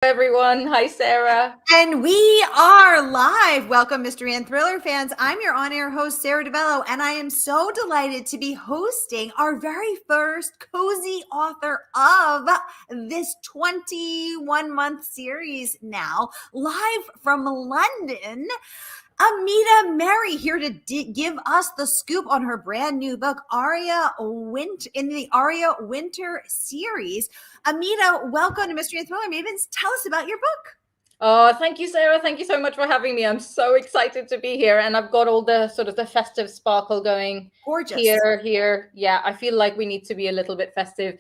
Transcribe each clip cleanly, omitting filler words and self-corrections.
Everyone. Hi, Sarah. And we are live. Welcome, mystery and thriller fans. I'm your on-air host, Sara DiVello, and I am so delighted to be hosting our very first cozy author of this 21-month series now, live from London. Amita Murray here to give us the scoop on her brand new book, Arya Winters, in the Arya Winters series. Amita, welcome to Mystery and Thriller Mavens. Tell us about your book. Oh, thank you, Sarah. Thank you so much for having me. I'm so excited to be here, and I've got all the sort of the festive sparkle going. Gorgeous. Here. Yeah, I feel like we need to be a little bit festive.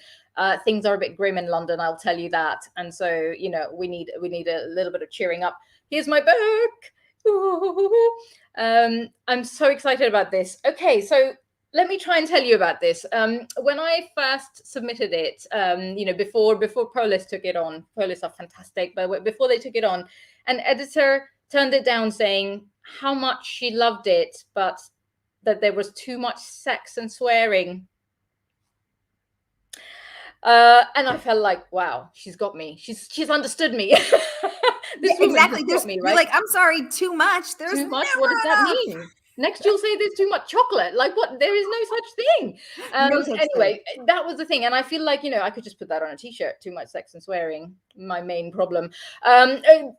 Things are a bit grim in London, I'll tell you that, and so we need a little bit of cheering up. Here's my book. I'm so excited about this. Okay, so let me try and tell you about this. When I first submitted it, before Polis took it on, Polis are fantastic, but before they took it on, an editor turned it down saying how much she loved it, but that there was too much sex and swearing. And I felt like, wow, she's got me. She's understood me. Exactly. You're like, I'm sorry, too much. There's too much. What does that mean? Next, you'll say there's too much chocolate. Like what? There is no such thing. Anyway, that was the thing. And I feel like, I could just put that on a t-shirt. Too much sex and swearing. My main problem.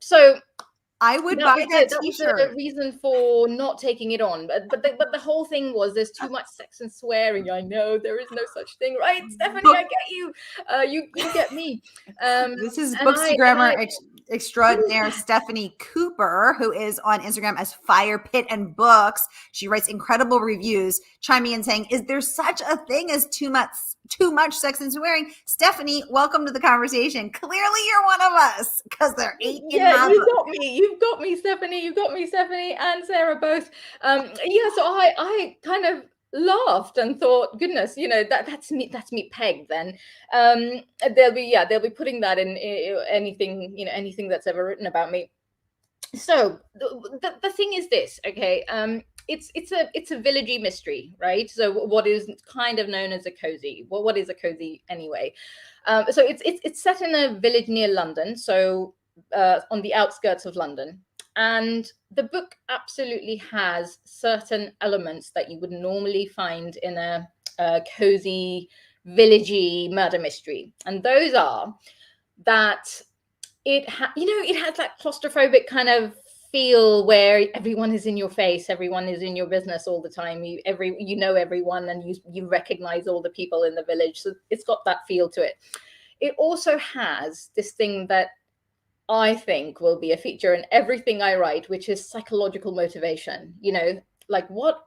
So I would buy that t-shirt. That was the reason for not taking it on. But the whole thing was there's too much sex and swearing. I know there is no such thing, right, Stephanie? I get you. You get me. This is Bookstagrammer extraordinaire Stephanie Cooper, who is on Instagram as Fire Pit and Books. She writes incredible reviews, chiming in saying, "Is there such a thing as too much sex and swearing?" Stephanie, welcome to the conversation. Clearly, you're one of us because they're 8 in my book. You've got me, Stephanie. You've got me, Stephanie, and Sarah both. So I kind of laughed and thought, goodness, that's me pegged then. They'll be putting that in anything that's ever written about me. So the thing is this, okay, it's a villagey mystery, right? So what is kind of known as a cozy. Well, what is a cozy anyway? So it's set in a village near London, so on the outskirts of London. And the book absolutely has certain elements that you would normally find in a cozy, villagey murder mystery. And those are that it has that claustrophobic kind of feel where everyone is in your face, everyone is in your business all the time. You know everyone, and you recognize all the people in the village. So it's got that feel to it. It also has this thing that I think will be a feature in everything I write, which is psychological motivation. Like what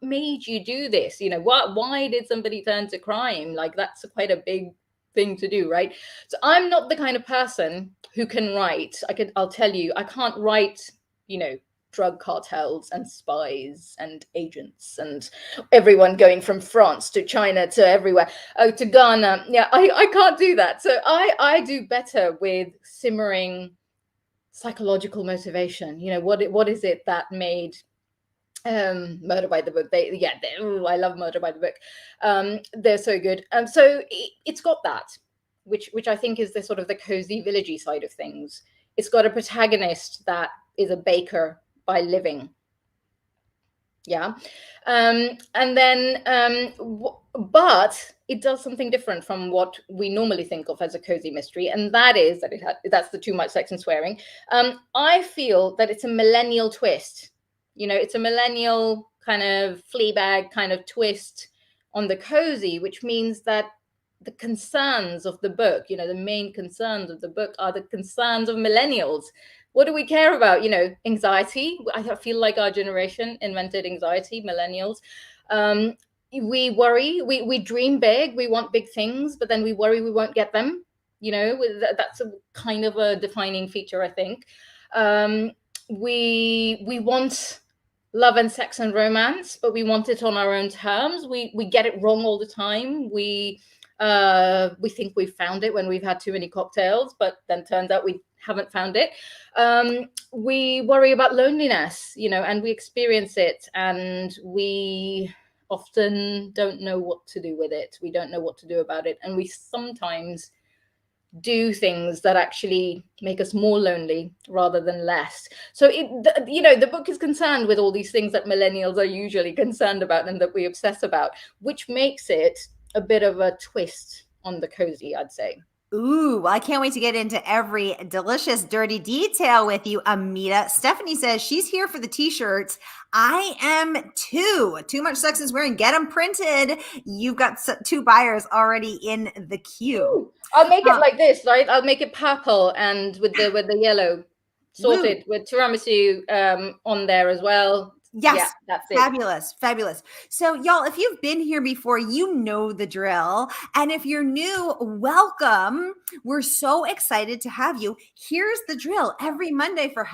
made you do this? Why did somebody turn to crime? Like that's quite a big thing to do, right? So I'm not the kind of person who can write. I'll tell you, I can't write, drug cartels and spies and agents and everyone going from France to China to everywhere, to Ghana. Yeah, I can't do that. So I do better with simmering psychological motivation. What is it that made Murder by the Book? I love Murder by the Book. They're so good. So it's got that, which I think is the sort of the cozy villagey side of things. It's got a protagonist that is a baker by living. Yeah. And then but it does something different from what we normally think of as a cozy mystery, and that is that that's the too much sex and swearing. I feel that it's a millennial twist. It's a millennial kind of Fleabag kind of twist on the cozy, which means that the concerns of the book, the main concerns of the book are the concerns of millennials. What do we care about? Anxiety. I feel like our generation invented anxiety, millennials. We worry, we dream big, we want big things, but then we worry we won't get them. That's a kind of a defining feature, I think. We want love and sex and romance, but we want it on our own terms. We get it wrong all the time. We think we've found it when we've had too many cocktails, but then turns out we haven't found it. We worry about loneliness, and we experience it, and we often don't know what to do with it. We don't know what to do about it, and we sometimes do things that actually make us more lonely rather than less. So the book is concerned with all these things that millennials are usually concerned about and that we obsess about, which makes it a bit of a twist on the cozy, I'd say. Ooh, well, I can't wait to get into every delicious, dirty detail with you, Amita. Stephanie says she's here for the t-shirts. I am too. Too Much Sex is Wearing. Get them printed. You've got 2 buyers already in the queue. Ooh, I'll make it like this, right? I'll make it purple and with the yellow, sorted with tiramisu on there as well. Yes, yeah, that's it. Fabulous. So y'all, if you've been here before, you know the drill. And if you're new, welcome. We're so excited to have you. Here's the drill. Every Monday for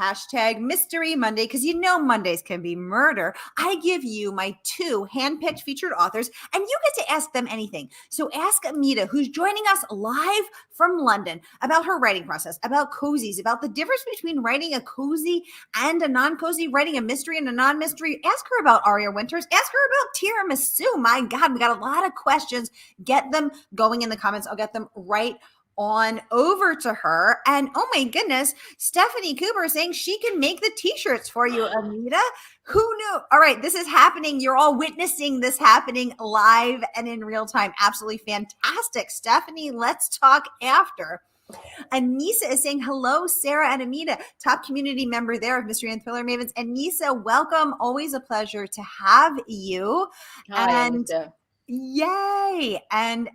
#Mystery Monday, because you know Mondays can be murder, I give you my 2 handpicked featured authors, and you get to ask them anything. So ask Amita, who's joining us live from London, about her writing process, about cozies, about the difference between writing a cozy and a non-cozy, writing a mystery and a non-mystery. Ask her about Arya Winters. Ask her about tiramisu. My God, we got a lot of questions. Get them going in the comments. I'll get them right on over to her. And oh my goodness, Stephanie Cooper saying she can make the t-shirts for you, Amita. Who knew? All right, this is happening. You're all witnessing this happening live and in real time. Absolutely fantastic. Stephanie, let's talk after. Anissa is saying, hello, Sara and Amita, top community member there of Mystery and Thriller Mavens. Anissa, welcome. Always a pleasure to have you. Hi, and Anissa. Yay. And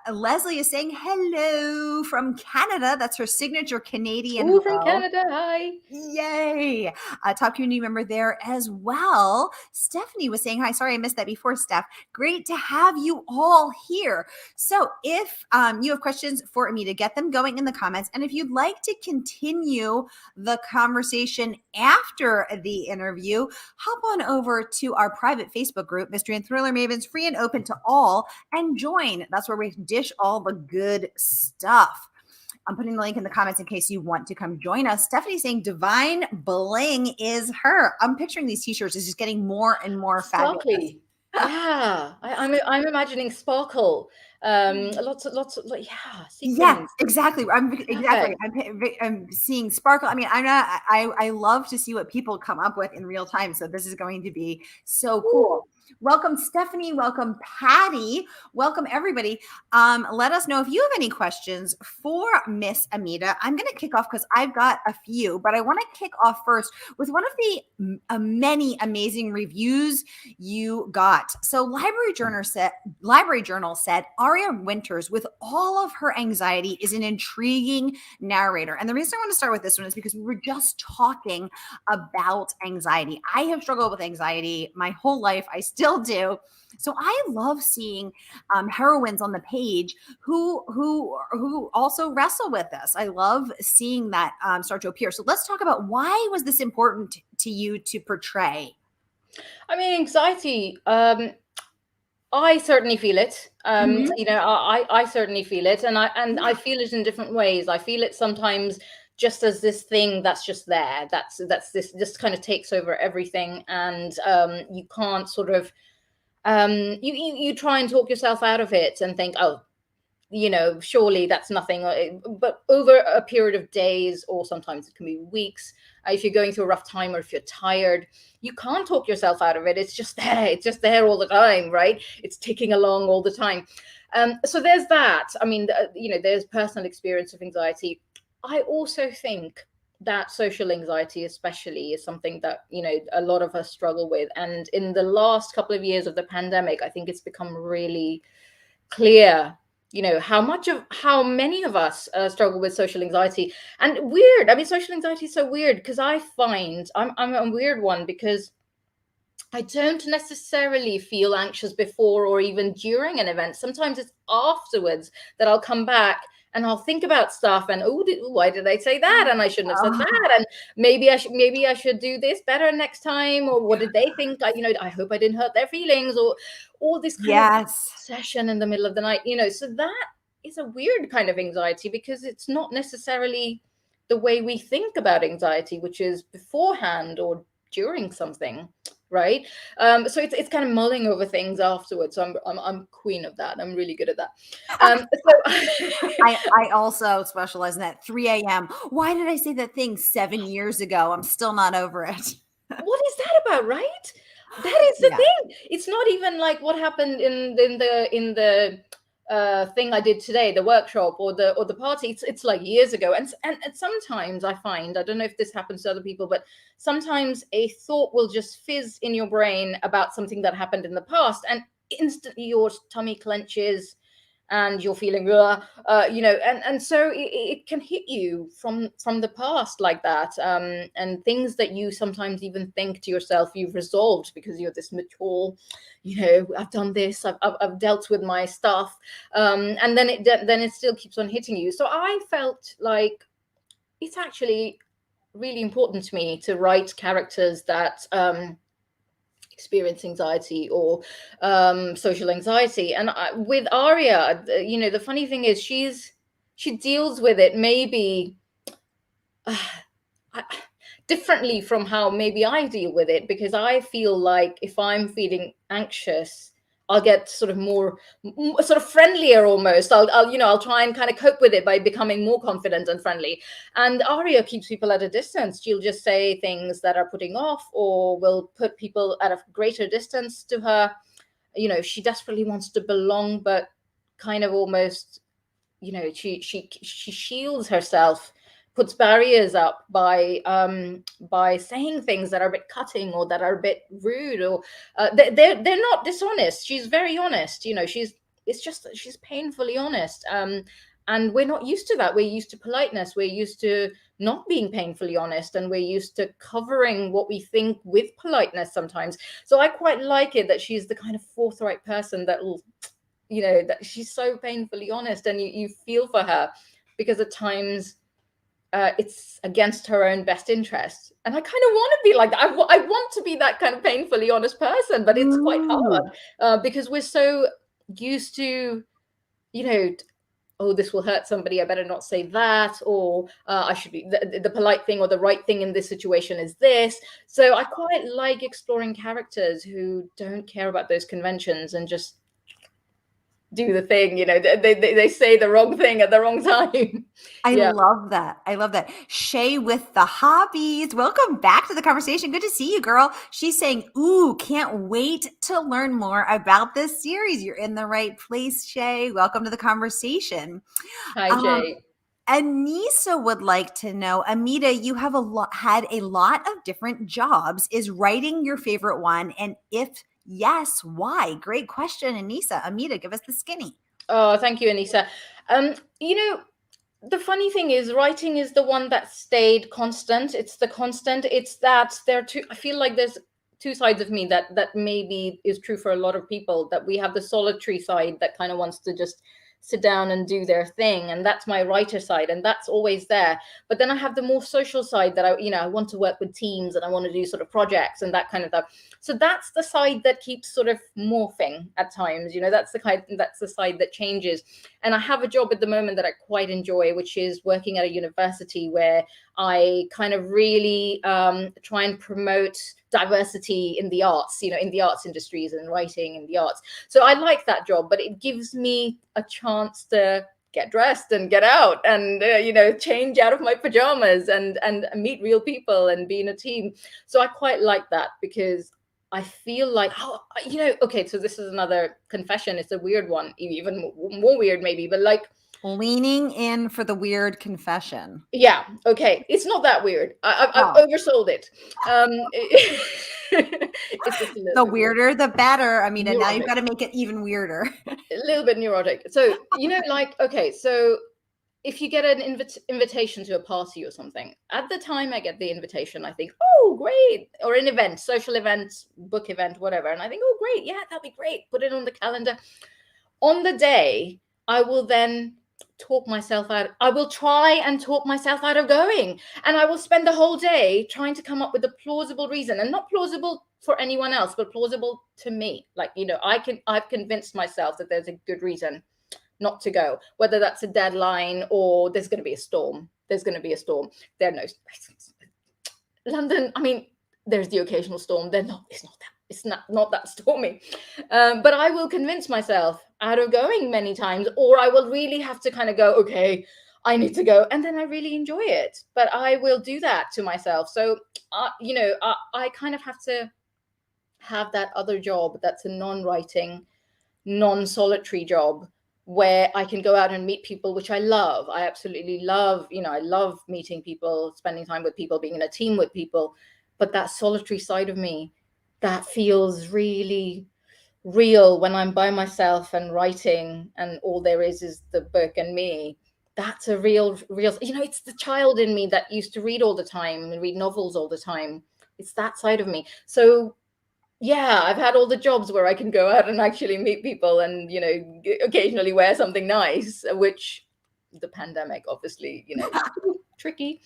Leslie is saying hello from Canada. That's her signature Canadian. Ooh, from Canada. Hi. Yay. Top community member there as well. Stephanie was saying hi. Sorry, I missed that before, Steph. Great to have you all here. So if you have questions for Amita, get them going in the comments. And if you'd like to continue the conversation after the interview, hop on over to our private Facebook group, Mystery and Thriller Mavens, free and open to all, and join. That's where we dish all the good stuff. I'm putting the link in the comments in case you want to come join us. Stephanie's saying Divine Bling is her. I'm picturing these t-shirts as just getting more and more fabulous. Yeah, I'm imagining sparkle. Lots of yeah. Yes, exactly. I'm seeing sparkle. I mean, I love to see what people come up with in real time. So this is going to be so cool. Welcome, Stephanie. Welcome, Patty. Welcome, everybody. Let us know if you have any questions for Miss Amita. I'm going to kick off because I've got a few, but I want to kick off first with one of the many amazing reviews you got. So Library Journal said Arya Winters, with all of her anxiety, is an intriguing narrator. And the reason I want to start with this one is because we were just talking about anxiety. I have struggled with anxiety my whole life. I still do. So I love seeing heroines on the page who also wrestle with this. I love seeing that start to appear. So let's talk about, why was this important to you to portray? I mean, anxiety, I certainly feel it. You know, I certainly feel it, and I feel it in different ways. I feel it sometimes just as this thing that's just there. That's this just kind of takes over everything, and you can't sort of you try and talk yourself out of it and think, oh, you know, surely that's nothing. But over a period of days, or sometimes it can be weeks, if you're going through a rough time or if you're tired, you can't talk yourself out of it. It's just there. It's just there all the time, right? It's ticking along all the time. So there's that. I mean, you know, there's personal experience of anxiety. I also think that social anxiety especially is something that, you know, a lot of us struggle with. And in the last couple of years of the pandemic, I think it's become really clear, you know, how many of us struggle with social anxiety. And weird, I mean, social anxiety is so weird, because I find I'm a weird one, because I don't necessarily feel anxious before or even during an event. Sometimes it's afterwards that I'll come back and I'll think about stuff and, why did I say that? And I shouldn't have said that. And maybe I should do this better next time. Or what did they think? You know, I hope I didn't hurt their feelings, or all this kind of obsession in the middle of the night, you know. So that is a weird kind of anxiety, because it's not necessarily the way we think about anxiety, which is beforehand or during something, right? So it's kind of mulling over things afterwards. So I'm queen of that. I'm really good at that. I also specialize in that 3 a.m. Why did I say that thing 7 years ago? I'm still not over it. What is that about, right? That is the Yeah. thing. It's not even like what happened in the thing I did today, the workshop or the party. It's like years ago. And sometimes I find, I don't know if this happens to other people, but sometimes a thought will just fizz in your brain about something that happened in the past, and instantly your tummy clenches and you're feeling and so it can hit you from the past like that, and things that you sometimes even think to yourself you've resolved because you're this mature, I've done this, I've dealt with my stuff, and then it still keeps on hitting you. So I felt like it's actually really important to me to write characters that experience anxiety or social anxiety. And with Arya, the funny thing is she deals with it maybe uh, differently from how maybe I deal with it, because I feel like if I'm feeling anxious, I'll get sort of more sort of friendlier almost. I'll try and kind of cope with it by becoming more confident and friendly. And Arya keeps people at a distance. She'll just say things that are putting off, or will put people at a greater distance to her. She desperately wants to belong, but kind of almost, she shields herself, puts barriers up by saying things that are a bit cutting or that are a bit rude, or they're not dishonest. She's very honest. It's just that she's painfully honest. And we're not used to that. We're used to politeness. We're used to not being painfully honest, and we're used to covering what we think with politeness sometimes. So I quite like it that she's the kind of forthright person that will, that she's so painfully honest, and you feel for her, because at times it's against her own best interest. And I kind of want to be like that. I want to be that kind of painfully honest person, but it's quite hard because we're so used to, oh, this will hurt somebody, I better not say that, or I should be, the polite thing or the right thing in this situation is this. So I quite like exploring characters who don't care about those conventions and just do the thing. They say the wrong thing at the wrong time. I love that. I love that. Shay with the hobbies. Welcome back to the conversation. Good to see you, girl. She's saying, ooh, can't wait to learn more about this series. You're in the right place, Shay. Welcome to the conversation. Hi, Shay. Anissa would like to know, Amita, you have had a lot of different jobs. Is writing your favorite one? And if yes, why? Great question, Anissa. Amita, give us the skinny. Oh, thank you, Anissa. The funny thing is, writing is the one that stayed constant. It's the constant. It's that there are two. I feel like there's two sides of me that maybe is true for a lot of people. That we have the solitary side that kind of wants to just sit down and do their thing, and that's my writer side, and that's always there. But then I have the more social side that I want to work with teams, and I want to do sort of projects and that kind of stuff. So that's the side that keeps sort of morphing at times. That's the side that changes. And I have a job at the moment that I quite enjoy, which is working at a university where I kind of really try and promote diversity in the arts, in the arts industries and writing in the arts. So I like that job, but it gives me a chance to get dressed and get out and, change out of my pajamas and meet real people and be in a team. So I quite like that, because I feel like, okay, so this is another confession. It's a weird one, even more weird maybe, but like, leaning in for the weird confession. Yeah. Okay. It's not that weird. I've oversold it. It's just the weirder, the better. I mean, and now neurotic. you've got to make it even weirder. A little bit neurotic. So, okay. So if you get an invitation to a party or something, at the time I get the invitation, I think, oh, great. Or an event, social event, book event, whatever. And I think, oh, great. Yeah, that'll be great. Put it on the calendar. On the day, I will then talk myself out. I will try and talk myself out of going. And I will spend the whole day trying to come up with a plausible reason, and not plausible for anyone else, but plausible to me. Like, I've convinced myself that there's a good reason not to go, whether that's a deadline or there's going to be a storm. There are no London. I mean, there's the occasional storm. It's not that stormy. But I will convince myself out of going many times, or I will really have to kind of go, okay, I need to go. And then I really enjoy it. But I will do that to myself. So, I kind of have to have that other job that's a non-writing, non-solitary job where I can go out and meet people, which I love. I absolutely love, I love meeting people, spending time with people, being in a team with people. But that solitary side of me, that feels really real when I'm by myself and writing, and all there is the book and me. That's a real, it's the child in me that used to read all the time and read novels all the time. It's that side of me. So yeah, I've had all the jobs where I can go out and actually meet people and, occasionally wear something nice, which the pandemic, obviously, tricky.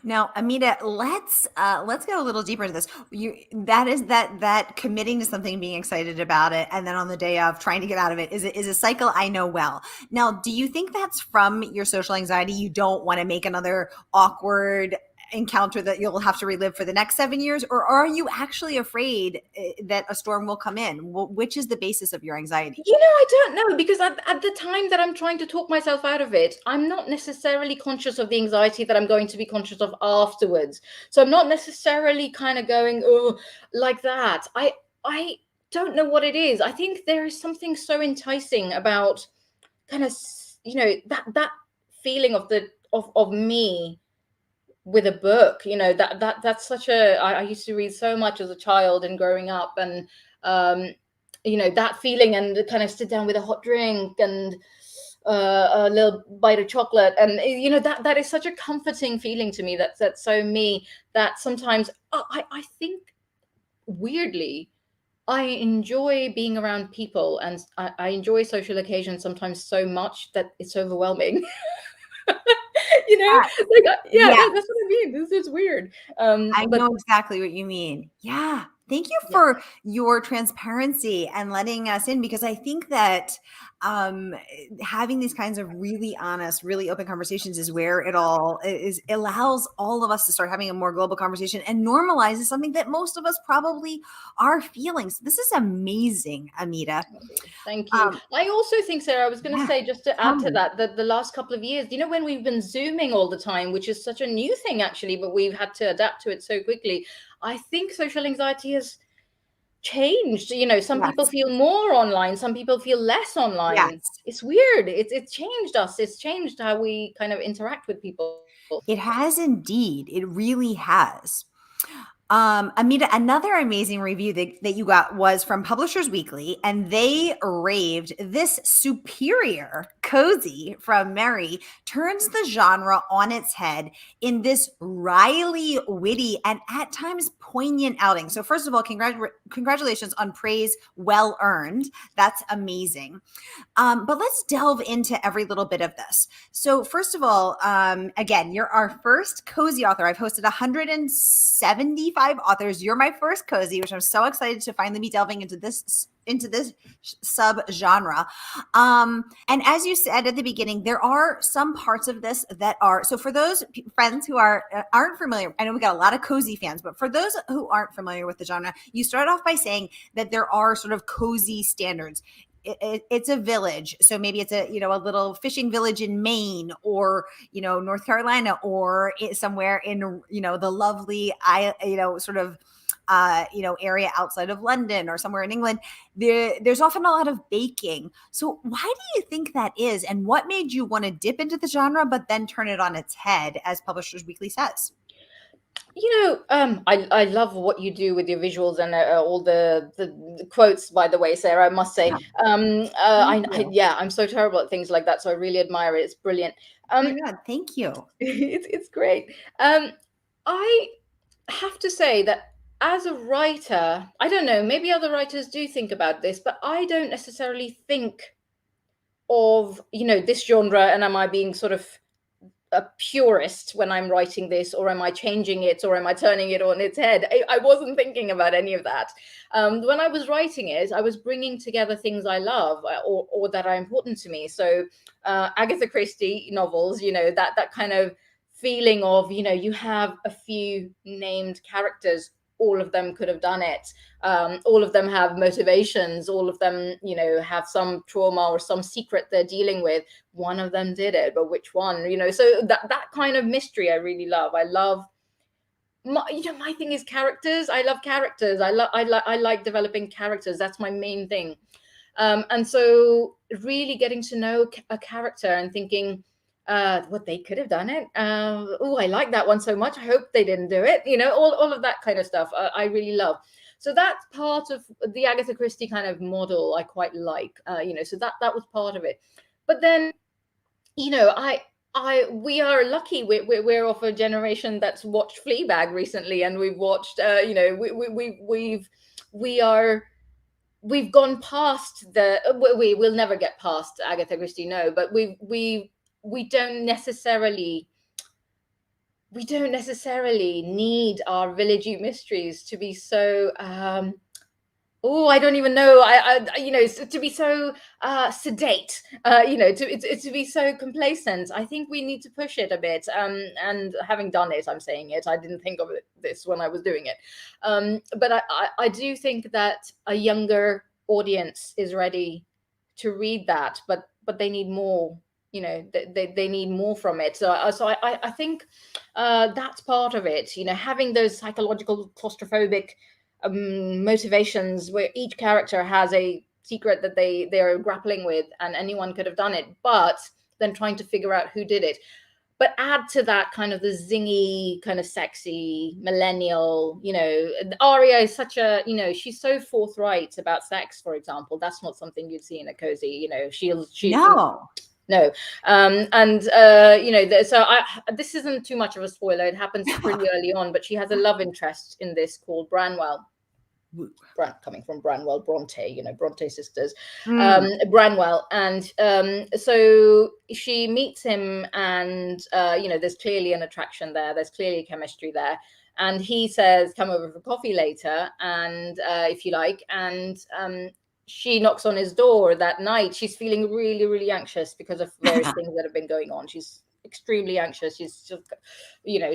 Now, Amita, let's go a little deeper into this. That committing to something, being excited about it, and then on the day of trying to get out of it is a cycle I know well. Now, do you think that's from your social anxiety? You don't want to make another awkward encounter that you'll have to relive for the next 7 years, or are you actually afraid that a storm will come in? Which is the basis of your anxiety? I don't know, because at the time that I'm trying to talk myself out of it, I'm not necessarily conscious of the anxiety that I'm going to be conscious of afterwards. So I'm not necessarily kind of going, oh, like that. I don't know what it is. I think there is something so enticing about kind of, that feeling of me with a book, that's such I used to read so much as a child and growing up, and that feeling, and kind of sit down with a hot drink and a little bite of chocolate, and that is such a comforting feeling to me. That's so me, that sometimes I think, weirdly, I enjoy being around people, and I enjoy social occasions sometimes so much that it's overwhelming. That's what I mean. This is weird. I know exactly what you mean. Yeah. Thank you for your transparency and letting us in, because I think that having these kinds of really honest, really open conversations is where it allows all of us to start having a more global conversation and normalizes something that most of us probably are feeling. So this is amazing, Amita. Thank you. I also think, Sarah, I was going to say, just to add to that the last couple of years, when we've been Zooming all the time, which is such a new thing actually, but we've had to adapt to it so quickly. I think social anxiety has changed. Some people feel more online, some people feel less online. Yes. It's weird. It's changed us. It's changed how we kind of interact with people. It has indeed. It really has. Amita, another amazing review that you got was from Publishers Weekly, and they raved this superior cozy from Mary turns the genre on its head in this wryly witty and at times poignant outing. So first of all, congratulations on praise well earned. That's amazing. But let's delve into every little bit of this. So first of all, again, you're our first cozy author. I've hosted 175 authors. You're my first cozy, which I'm so excited to finally be delving into this sub genre. And as you said at the beginning, there are some parts of this that are, so for those friends who aren't familiar, I know we got a lot of cozy fans, but for those who aren't familiar with the genre, you start off by saying that there are sort of cozy standards. It's a village. So maybe it's a little fishing village in Maine, or, North Carolina, or somewhere in, the lovely, area outside of London, or somewhere in England. There's often a lot of baking. So why do you think that is? And what made you want to dip into the genre, but then turn it on its head, as Publishers Weekly says? I love what you do with your visuals and all the quotes, by the way, Sarah, I must say. I'm so terrible at things like that, so I really admire it. It's brilliant. Oh my God, thank you. It's great. I have to say that as a writer, I don't know, maybe other writers do think about this, but I don't necessarily think of, this genre, and am I being sort of a purist when I'm writing this, or am I changing it, or am I turning it on its head? I wasn't thinking about any of that. When I was writing it, I was bringing together things I love, or that are important to me. So Agatha Christie novels, that kind of feeling of, you have a few named characters, all of them could have done it. All of them have motivations, all of them, have some trauma or some secret they're dealing with. One of them did it, but which one? So that kind of mystery I really love. I love my thing is characters. I love characters. I like developing characters. That's my main thing. And so really getting to know a character and thinking, what they could have done it. I like that one so much. I hope they didn't do it. All of that kind of stuff. I really love. So that's part of the Agatha Christie kind of model I quite like. So that was part of it. But then, we are lucky. We're of a generation that's watched Fleabag recently, and we've watched. We've gone past we will never get past Agatha Christie, no, but we don't necessarily need our village mysteries to be so I don't even know. To be so sedate, to be so complacent. I think we need to push it a bit. And having done it, I'm saying it. I didn't think of this when I was doing it. But I do think that a younger audience is ready to read that, but they need more. They need more from it. So I think that's part of it. Having those psychological claustrophobic motivations where each character has a secret that they are grappling with, and anyone could have done it, but then trying to figure out who did it. But add to that kind of the zingy, kind of sexy millennial, Arya is such a, she's so forthright about sex, for example. That's not something you'd see in a cozy, No. So this isn't too much of a spoiler. It happens pretty early on, but she has a love interest in this called Branwell. Coming from Branwell, Bronte, Bronte sisters, Branwell. And so she meets him, and, there's clearly an attraction there. There's clearly chemistry there. And he says, come over for coffee later, and if you like. And she knocks on his door that night. She's feeling really, really anxious because of various things that have been going on. She's extremely anxious. She's just,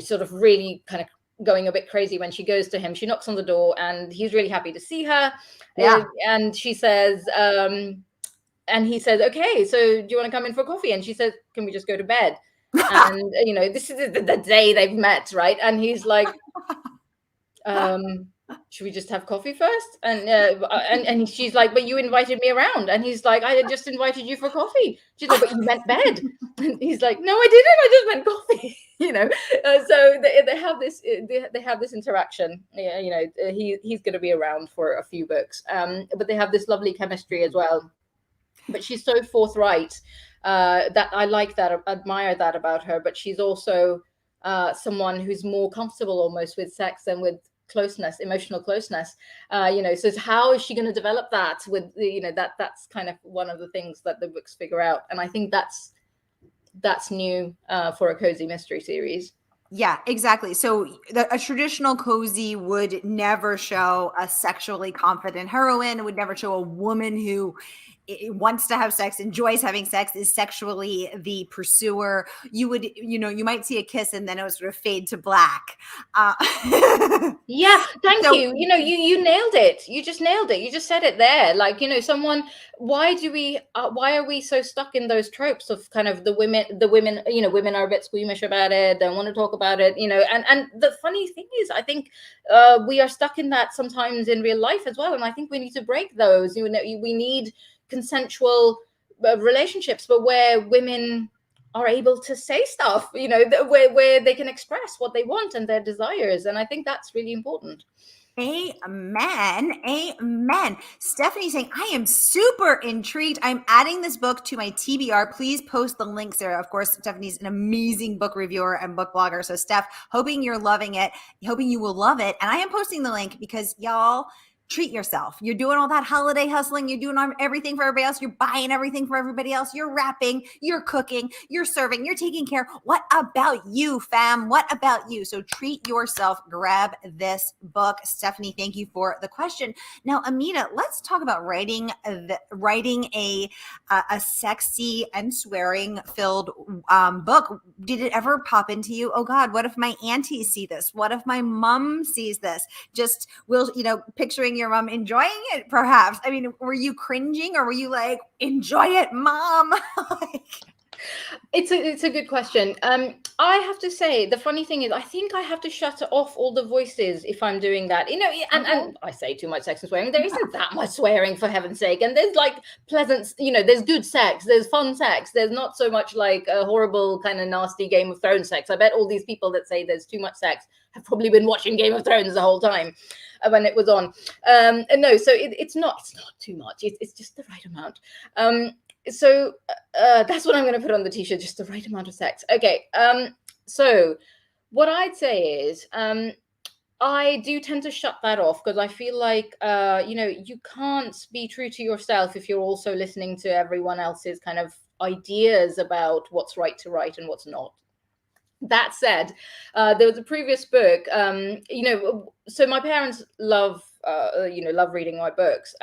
sort of really kind of going a bit crazy when she goes to him. She knocks on the door, and he's really happy to see her. And she says, and he says, okay, so do you want to come in for coffee? And she says, can we just go to bed? And, this is the day they've met, right? And he's like, should we just have coffee first? And she's like, but you invited me around. And he's like, I had just invited you for coffee. She's like, but you meant bed. And he's like, no, I didn't. I just meant coffee. So they have this. They have this interaction. He's going to be around for a few books. But they have this lovely chemistry as well. But she's so forthright that I like that, admire that about her. But she's also someone who's more comfortable almost with sex than with closeness, emotional closeness. So how is she going to develop that with that's kind of one of the things that the books figure out. And I think that's new for a cozy mystery series. Yeah, exactly. So a traditional cozy would never show a sexually confident heroine. It would never show a woman who wants to have sex, enjoys having sex, is sexually the pursuer. You would, you might see a kiss and then it would sort of fade to black. Yeah, thank you. You nailed it. You just nailed it. You just said it there. Like, why are we so stuck in those tropes of kind of the women, women are a bit squeamish about it, don't want to talk about it, and the funny thing is, I think we are stuck in that sometimes in real life as well. And I think we need to break those. We need consensual relationships, but where women are able to say stuff, where they can express what they want and their desires. And I think that's really important. Amen. Amen. Stephanie saying, I am super intrigued. I'm adding this book to my TBR. Please post the link, Sarah. Of course, Stephanie's an amazing book reviewer and book blogger. So Steph, hoping you're loving it, hoping you will love it. And I am posting the link because y'all, treat yourself. You're doing all that holiday hustling. You're doing everything for everybody else. You're buying everything for everybody else. You're wrapping, you're cooking, you're serving, you're taking care. What about you, fam? What about you? So treat yourself. Grab this book. Stephanie, thank you for the question. Now, Amita, let's talk about writing a sexy and swearing filled book. Did it ever pop into you? Oh God, what if my aunties see this? What if my mom sees this? Just picturing your mom enjoying it, perhaps. I mean, were you cringing or were you like, enjoy it, mom? It's a good question. I have to say, the funny thing is, I think I have to shut off all the voices if I'm doing that. And I say too much sex and swearing. There isn't that much swearing, for heaven's sake. And there's like pleasant, there's good sex, there's fun sex. There's not so much like a horrible kind of nasty Game of Thrones sex. I bet all these people that say there's too much sex have probably been watching Game of Thrones the whole time when it was on. And no, so it's not too much. It's just the right amount. So that's what I'm going to put on the t-shirt, just the right amount of sex. Okay. So what I'd say is, I do tend to shut that off because I feel like, you can't be true to yourself if you're also listening to everyone else's kind of ideas about what's right to write and what's not. That said, there was a previous book, so my parents love reading my books.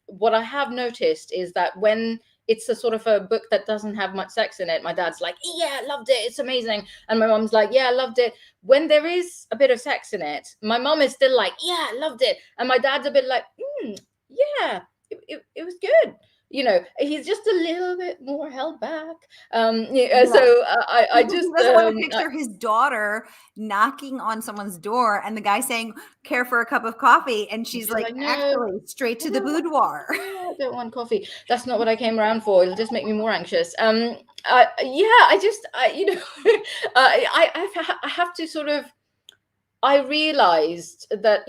What I have noticed is that when it's a sort of a book that doesn't have much sex in it, my dad's like, yeah, loved it, it's amazing. And my mom's like, yeah, loved it. When there is a bit of sex in it, my mom is still like, yeah, loved it. And my dad's a bit like, yeah, it was good. He's just a little bit more held back. Yes. So I just he doesn't want to picture his daughter knocking on someone's door and the guy saying, care for a cup of coffee. And she's like, no, actually, straight to the boudoir. I don't want coffee. That's not what I came around for. It'll just make me more anxious. I have to sort of, I realized that,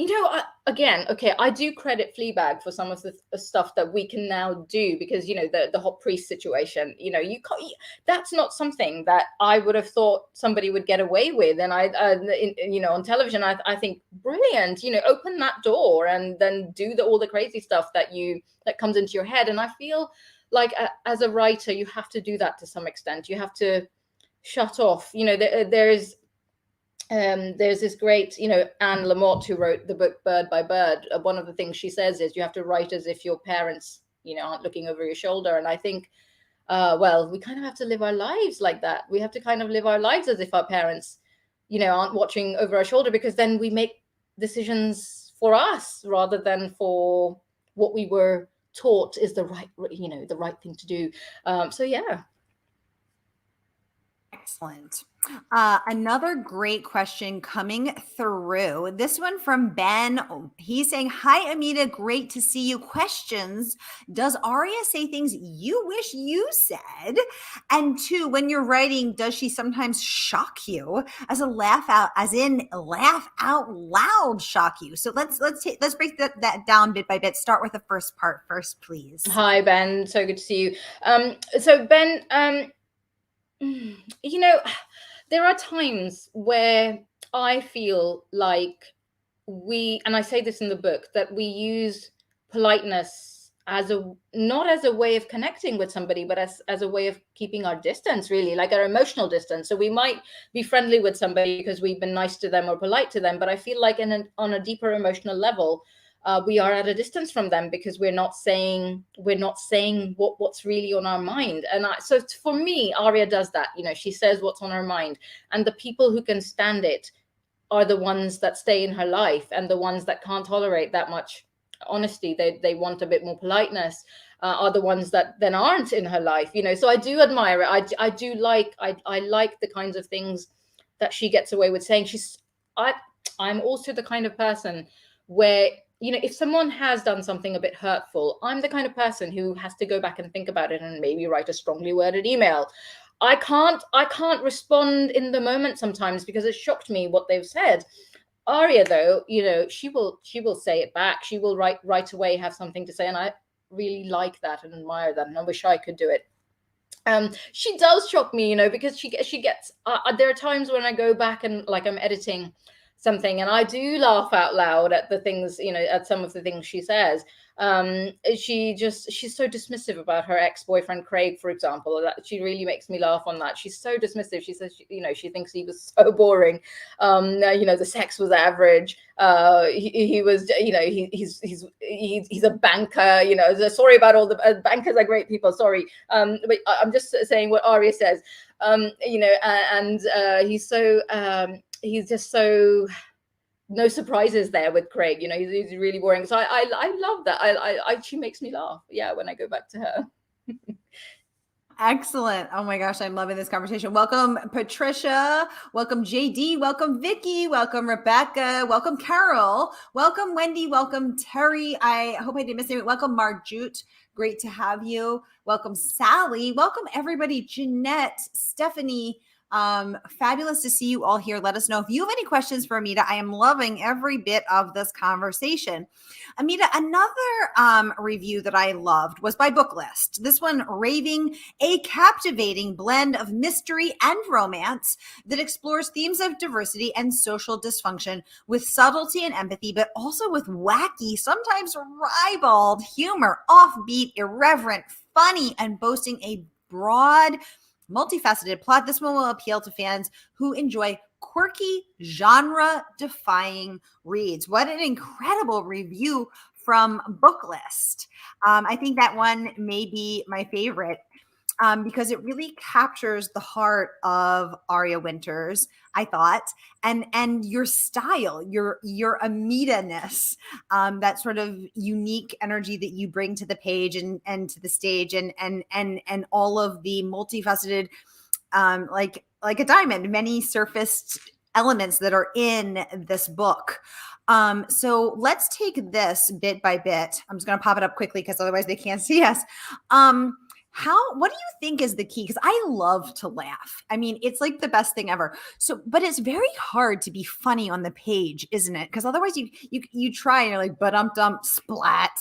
I do credit Fleabag for some of the stuff that we can now do because, the hot priest situation, you can't, that's not something that I would have thought somebody would get away with. And on television, I think brilliant, open that door and then do all the crazy stuff that comes into your head. And I feel like as a writer, you have to do that to some extent. You have to shut off, there's this great, Anne Lamott, who wrote the book Bird by Bird. One of the things she says is you have to write as if your parents, aren't looking over your shoulder. And I think, we kind of have to live our lives like that. We have to kind of live our lives as if our parents, aren't watching over our shoulder, because then we make decisions for us rather than for what we were taught is the right thing to do. So yeah. Excellent. Another great question coming through. This one from Ben. He's saying, hi, Amita. Great to see you. Questions. Does Arya say things you wish you said? And 2, when you're writing, does she sometimes shock you as laugh out loud shock you? So let's break that down bit by bit. Start with the first part first, please. Hi, Ben. So good to see you. So Ben, there are times where I feel like and I say this in the book, that we use politeness not as a way of connecting with somebody, but as a way of keeping our distance, really, like our emotional distance. So we might be friendly with somebody because we've been nice to them or polite to them, but I feel like on a deeper emotional level, we are at a distance from them because we're not saying what's really on our mind. And so for me, Arya does that. She says what's on her mind, and the people who can stand it are the ones that stay in her life, and the ones that can't tolerate that much honesty, they want a bit more politeness, are the ones that then aren't in her life. So I do admire it. I do like the kinds of things that she gets away with saying. I'm also the kind of person where, if someone has done something a bit hurtful, I'm the kind of person who has to go back and think about it and maybe write a strongly worded email. I can't respond in the moment sometimes because it shocked me what they've said. Arya, though, she will say it back. She will right away have something to say, and I really like that and admire that, and I wish I could do it. She does shock me, because she gets. There are times when I go back and like I'm editing something, and I do laugh out loud at the things, at some of the things she says. She's so dismissive about her ex-boyfriend Craig, for example. That she really makes me laugh on that. She's so dismissive. She says, she thinks he was so boring. The sex was average. He was, he's a banker. Sorry about all the bankers are great people. Sorry, but I'm just saying what Arya says. He's so he's just so. No surprises there with Craig. He's really boring. So I love that. She makes me laugh. Yeah, when I go back to her. Excellent. Oh my gosh, I'm loving this conversation. Welcome, Patricia. Welcome, JD. Welcome, Vicky. Welcome, Rebecca. Welcome, Carol. Welcome, Wendy. Welcome, Terry. I hope I didn't miss anything. Welcome, Mark Jute. Great to have you. Welcome, Sally. Welcome, everybody. Jeanette, Stephanie. Fabulous to see you all here. Let us know if you have any questions for Amita. I am loving every bit of this conversation. Amita, another review that I loved was by Booklist. This one raving a captivating blend of mystery and romance that explores themes of diversity and social dysfunction with subtlety and empathy, but also with wacky, sometimes ribald humor, offbeat, irreverent, funny, and boasting a broad, multifaceted plot. This one will appeal to fans who enjoy quirky, genre-defying reads. What an incredible review from Booklist. I think that one may be my favorite because it really captures the heart of Arya Winters, I thought, and your style, your Amita-ness, that sort of unique energy that you bring to the page and to the stage, and all of the multifaceted, like a diamond, many surfaced elements that are in this book. So let's take this bit by bit. I'm just going to pop it up quickly because otherwise they can't see us. What do you think is the key? Because I love to laugh. I mean, it's like the best thing ever. So, but it's very hard to be funny on the page, isn't it? Because otherwise you try and you're like, but splat.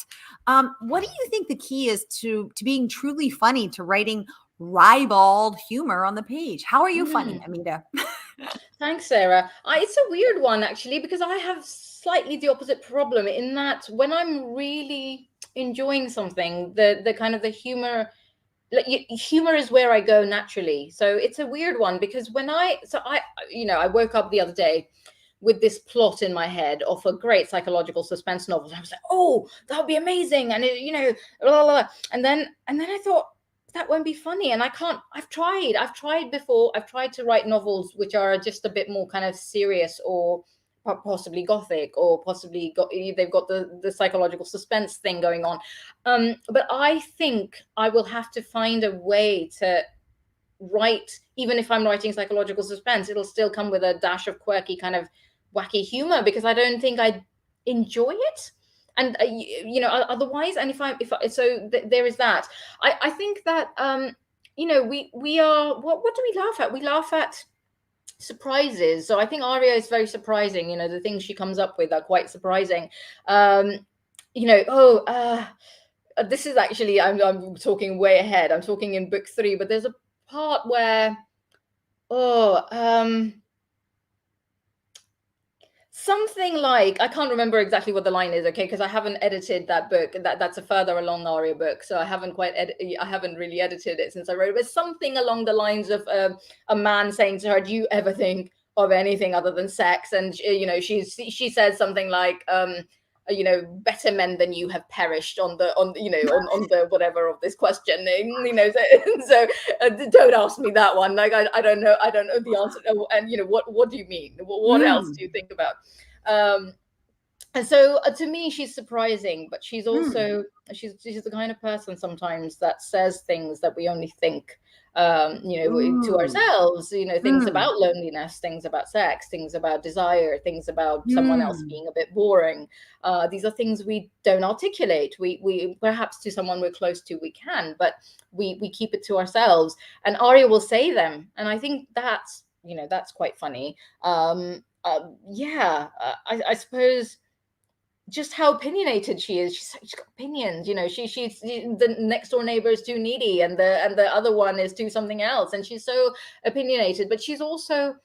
What do you think the key is to being truly funny, to writing ribald humor on the page? How are you funny, Amita? Thanks, Sarah. It's a weird one, actually, because I have slightly the opposite problem in that when I'm really enjoying something, the kind of the humor, humor is where I go naturally. So it's a weird one because I woke up the other day with this plot in my head of a great psychological suspense novel. I was like, oh, that would be amazing. And blah, blah, blah. And then I thought, that won't be funny. And I've tried before. I've tried to write novels which are just a bit more kind of serious or possibly gothic, or possibly they've got the psychological suspense thing going on. But I think I will have to find a way to write, even if I'm writing psychological suspense, it'll still come with a dash of quirky kind of wacky humor, because I don't think I enjoy it. And otherwise, and there is that. I think that we are, what do we laugh at? We laugh at surprises. So I think Arya is very surprising. The things she comes up with are quite surprising. This is actually, I'm talking way ahead. I'm talking in book 3, but there's a part where something like, I can't remember exactly what the line is, okay, because I haven't edited that book. That's a further along Arya book, so I haven't really edited it since I wrote it. But something along the lines of a man saying to her, "Do you ever think of anything other than sex?" And she says something like, better men than you have perished on the whatever of this question. So don't ask me that one. Like I don't know the answer. And what do you mean? What else do you think about? And so to me, she's surprising, but she's also she's the kind of person sometimes that says things that we only think to ourselves, things about loneliness, things about sex, things about desire, things about someone else being a bit boring. These are things we don't articulate. We perhaps to someone we're close to, we can, but we keep it to ourselves. And Arya will say them. And I think that's quite funny. I suppose just how opinionated she is. She's got opinions, she's the next door neighbor is too needy, and the other one is too something else, and she's so opinionated. But she's also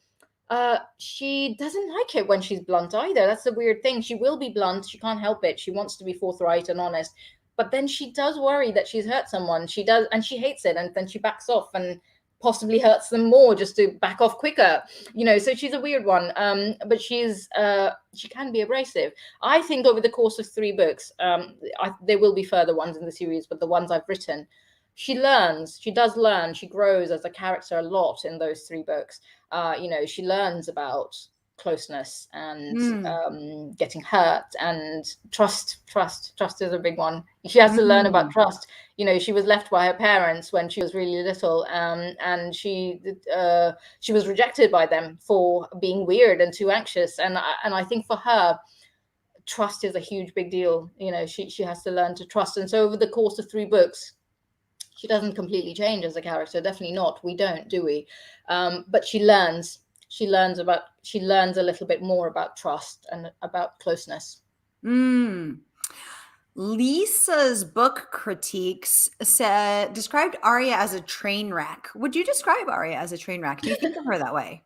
she doesn't like it when she's blunt either. That's the weird thing. She will be blunt. She can't help it. She wants to be forthright and honest. But then she does worry that she's hurt someone. She does, and she hates it. And then she backs off and possibly hurts them more just to back off quicker. So she's a weird one. But she can be abrasive. I think over the course of 3 books, there will be further ones in the series, but the ones I've written, she does learn, she grows as a character a lot in those 3 books. She learns about closeness and getting hurt, and trust is a big one. She has to learn about trust. She was left by her parents when she was really little, and she was rejected by them for being weird and too anxious, and I think for her, trust is a huge big deal. She has to learn to trust. And so over the course of 3 books, she doesn't completely change as a character. Definitely not. We don't, do we? But she learns. She learns a little bit more about trust and about closeness. Lisa's book critiques described Arya as a train wreck. Would you describe Arya as a train wreck? Do you think of her that way?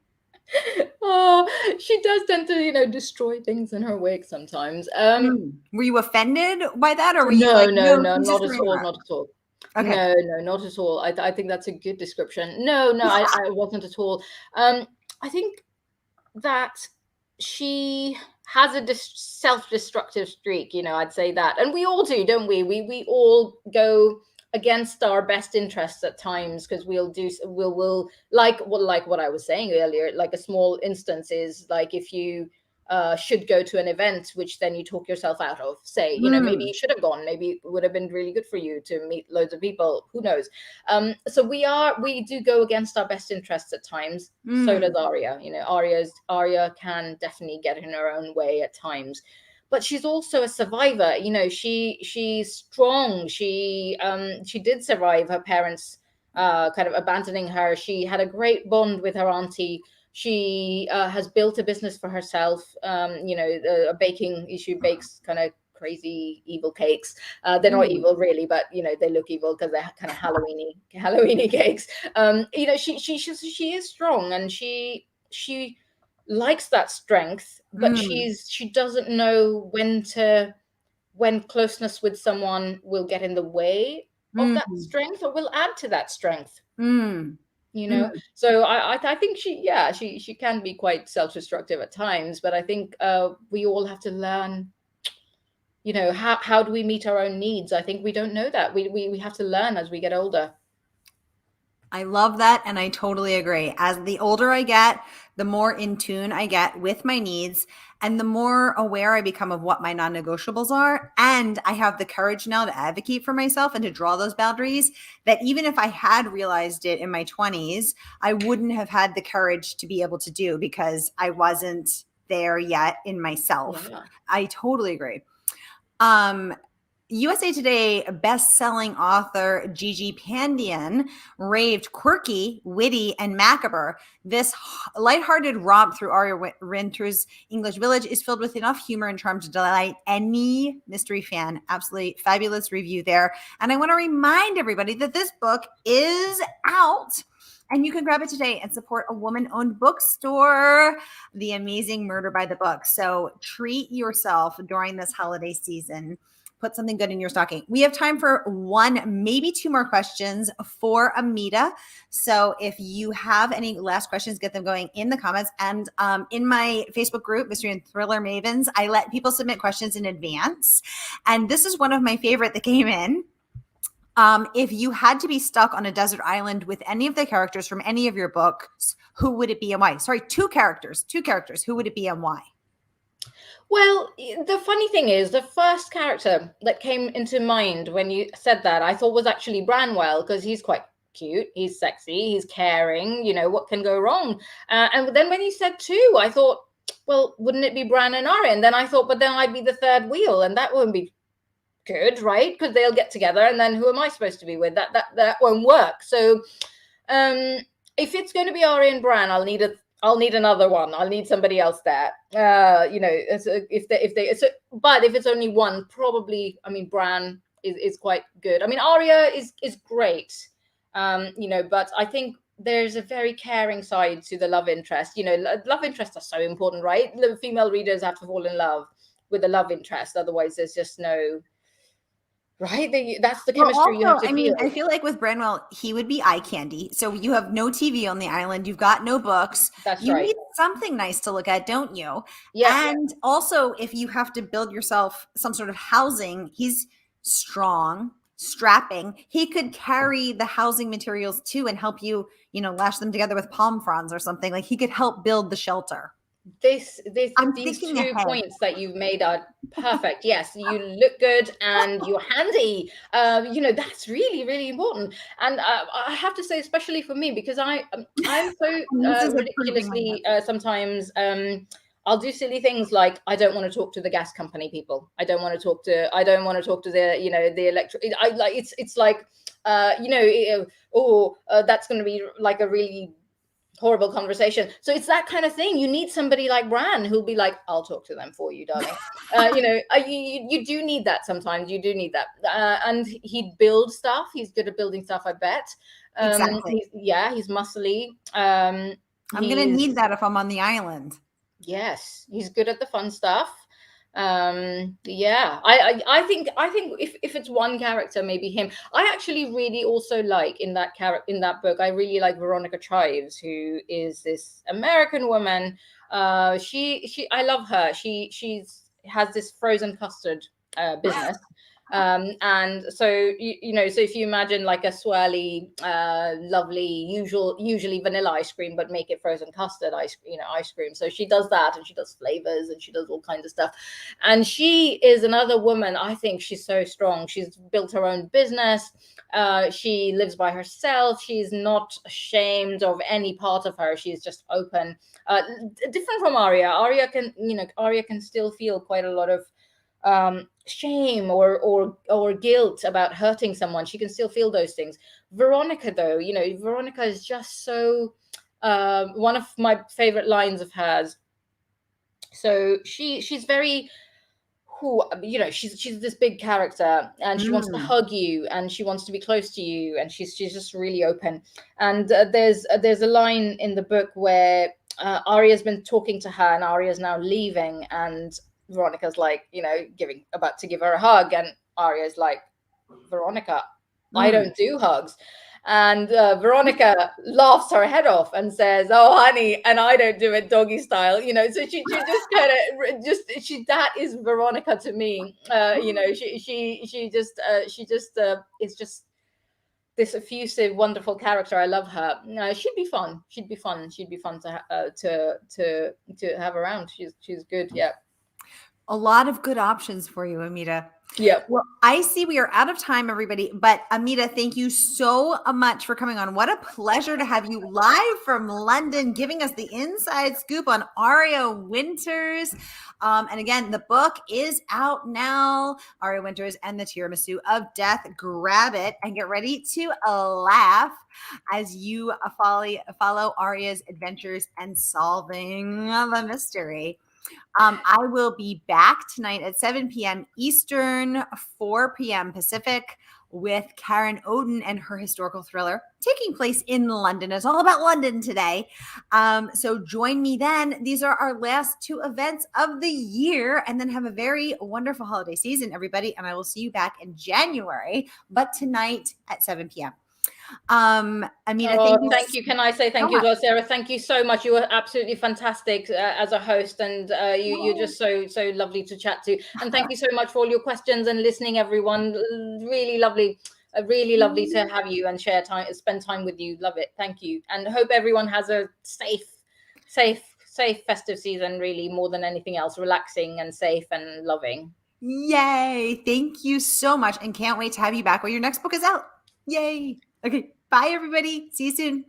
Oh, she does tend to, destroy things in her wake sometimes. Were you offended by that, or were no, you like, no, not at all, not at all. Okay. No, not at all. I think that's a good description. No, I wasn't at all. I think that she has a self-destructive streak, I'd say that. And we all do, don't we? We all go against our best interests at times, because we'll like what I was saying earlier, like a small instance is like if you should go to an event, which then you talk yourself out of, say, maybe you should have gone, maybe it would have been really good for you to meet loads of people, who knows. So we do go against our best interests at times. So does Arya. Arya can definitely get in her own way at times, but she's also a survivor. She's strong. She did survive her parents kind of abandoning her. She had a great bond with her auntie. She has built a business for herself, a baking. She bakes kind of crazy evil cakes. They're not evil really, but they look evil because they're kind of Halloweeny cakes. She is strong, and she likes that strength, but she doesn't know when closeness with someone will get in the way of that strength or will add to that strength. So I think she can be quite self-destructive at times, but I think we all have to learn, how do we meet our own needs? I think we don't know that. We have to learn as we get older. I love that, and I totally agree. As the older I get, the more in tune I get with my needs, and the more aware I become of what my non-negotiables are. And I have the courage now to advocate for myself and to draw those boundaries that even if I had realized it in my 20s, I wouldn't have had the courage to be able to do, because I wasn't there yet in myself. Yeah. I totally agree. USA Today best-selling author Gigi Pandian raved quirky, witty, and macabre. This lighthearted romp through Arya Winters' English Village is filled with enough humor and charm to delight any mystery fan. Absolutely fabulous review there. And I want to remind everybody that this book is out, and you can grab it today and support a woman-owned bookstore, The Amazing Murder by the Book. So treat yourself during this holiday season. Put something good in your stocking. We have time for 1, maybe 2 more questions for Amita. So if you have any last questions, get them going in the comments. And in my Facebook group, Mystery and Thriller Mavens, I let people submit questions in advance. And this is one of my favorite that came in. If you had to be stuck on a desert island with any of the characters from any of your books, who would it be and why? Sorry, 2 characters. Who would it be and why? Well, the funny thing is, the first character that came into mind when you said that, I thought was actually Branwell, because he's quite cute, he's sexy, he's caring, what can go wrong? And then when you said 2, I thought, well, wouldn't it be Bran and Arya? And then I thought, but then I'd be the third wheel, and that wouldn't be good, right? Because they'll get together, and then who am I supposed to be with? That won't work. So if it's going to be Arya and Bran, I'll need another one. I'll need somebody else there. But if it's only one, probably, Bran is quite good. Arya is great. But I think there's a very caring side to the love interest. Love interests are so important, right? The female readers have to fall in love with the love interest, otherwise there's just no, right? That's the Well, chemistry you have also, to I mean, feel. I feel like with Branwell, he would be eye candy. So you have no TV on the island. You've got no books. That's You right. need something nice to look at, don't you? Yeah. And also, if you have to build yourself some sort of housing, he's strong, strapping. He could carry the housing materials too and help you, lash them together with palm fronds or something. Like he could help build the shelter. I'm These thinking 2 ahead. points that you've made are perfect. Yes, you look good and you're handy. That's really, really important. And I have to say, especially for me, because I'm so This is approving my ridiculously sometimes. I'll do silly things like I don't want to talk to the gas company people. I don't want to talk to the electric. I like it's like that's going to be like a really horrible conversation. So it's that kind of thing. You need somebody like Bran who'll be like, I'll talk to them for you, darling. You do need that sometimes. You do need that. And he'd build stuff. He's good at building stuff, I bet. Exactly. He's muscly. I'm going to need that if I'm on the island. Yes, he's good at the fun stuff. I think if it's one character, maybe him. I actually really also like in that book, I really like Veronica Chives, who is this American woman. She I love her. She's has this frozen custard business. And so so if you imagine like a swirly lovely usually vanilla ice cream, but make it frozen custard ice cream. So she does that, and she does flavors, and she does all kinds of stuff. And she is another woman. I think she's so strong. She's built her own business. She lives by herself. She's not ashamed of any part of her. She's just open. Different from Arya. Arya can still feel quite a lot of shame or guilt about hurting someone. She can still feel those things. Veronica, though, Veronica is just so one of my favorite lines of hers. So she's very she's this big character, and she wants to hug you, and she wants to be close to you, and she's just really open. And there's a line in the book where Arya's been talking to her, and Arya's now leaving, and Veronica's like, about to give her a hug, and Arya's like, Veronica, I don't do hugs. And Veronica laughs her head off and says, "Oh, honey, and I don't do it doggy style." So she just kind of that is Veronica to me. She just is just this effusive, wonderful character. I love her. She'd be fun. She'd be fun to have around. She's good. Yeah. A lot of good options for you, Amita. Yeah. Well, I see we are out of time, everybody. But Amita, thank you so much for coming on. What a pleasure to have you live from London, giving us the inside scoop on Arya Winters. And again, the book is out now, Arya Winters and the Tiramisu of Death. Grab it and get ready to laugh as you follow Arya's adventures and solving the mystery. I will be back tonight at 7 p.m. Eastern, 4 p.m. Pacific with Karen Oden and her historical thriller taking place in London. It's all about London today. So join me then. These are our last 2 events of the year, and then have a very wonderful holiday season, everybody. And I will see you back in January, but tonight at 7 p.m. Amita, thank you. Can I say thank you as well, Sarah? Thank you so much. You were absolutely fantastic as a host, and you're just so lovely to chat to. And thank you so much for all your questions and listening, everyone. Really lovely to have you and spend time with you. Love it. Thank you, and hope everyone has a safe festive season. Really, more than anything else, relaxing and safe and loving. Yay! Thank you so much, and can't wait to have you back when your next book is out. Yay! Okay, bye everybody. See you soon.